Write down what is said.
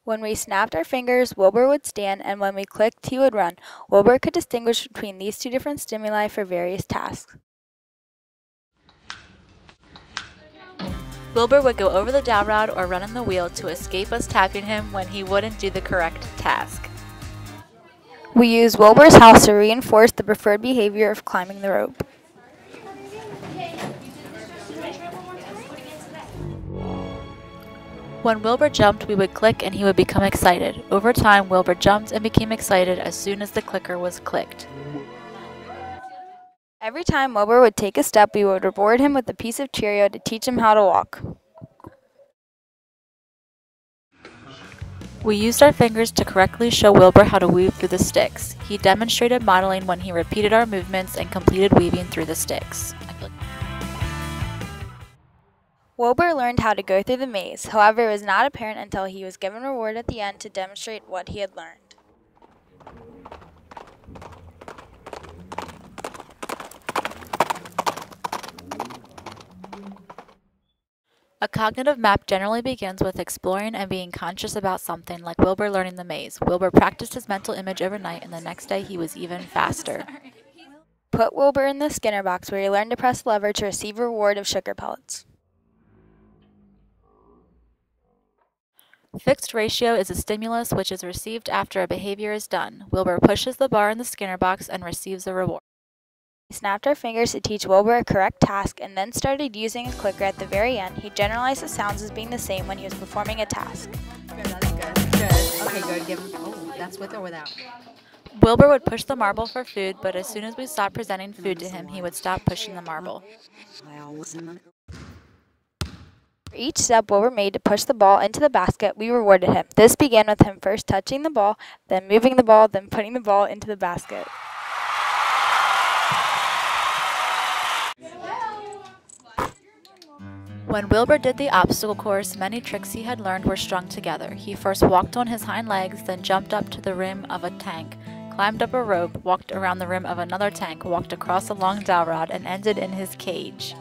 When we snapped our fingers, Wilbur would stand, and when we clicked, he would run. Wilbur could distinguish between these two different stimuli for various tasks. Wilbur would go over the dowel rod or run on the wheel to escape us tapping him when he wouldn't do the correct task. We use Wilbur's house to reinforce the preferred behavior of climbing the rope. When Wilbur jumped, we would click and he would become excited. Over time, Wilbur jumped and became excited as soon as the clicker was clicked. Every time Wilbur would take a step, we would reward him with a piece of Cheerio to teach him how to walk. We used our fingers to correctly show Wilbur how to weave through the sticks. He demonstrated modeling when he repeated our movements and completed weaving through the sticks. Wilbur learned how to go through the maze. However, it was not apparent until he was given a reward at the end to demonstrate what he had learned. A cognitive map generally begins with exploring and being conscious about something, like Wilbur learning the maze. Wilbur practiced his mental image overnight, and the next day he was even faster. Put Wilbur in the Skinner box, where he learned to press the lever to receive a reward of sugar pellets. Fixed ratio is a stimulus which is received after a behavior is done. Wilbur pushes the bar in the Skinner box and receives a reward. We snapped our fingers to teach Wilbur a correct task and then started using a clicker at the very end. He generalized the sounds as being the same when he was performing a task. Good, that's good. Good. Okay, good. Give him. Oh, that's with or without? Wilbur would push the marble for food, but as soon as we stopped presenting food to him, he would stop pushing the marble. For each step Wilbur made to push the ball into the basket, we rewarded him. This began with him first touching the ball, then moving the ball, then putting the ball into the basket. When Wilbur did the obstacle course, many tricks he had learned were strung together. He first walked on his hind legs, then jumped up to the rim of a tank, climbed up a rope, walked around the rim of another tank, walked across a long dowel rod, and ended in his cage.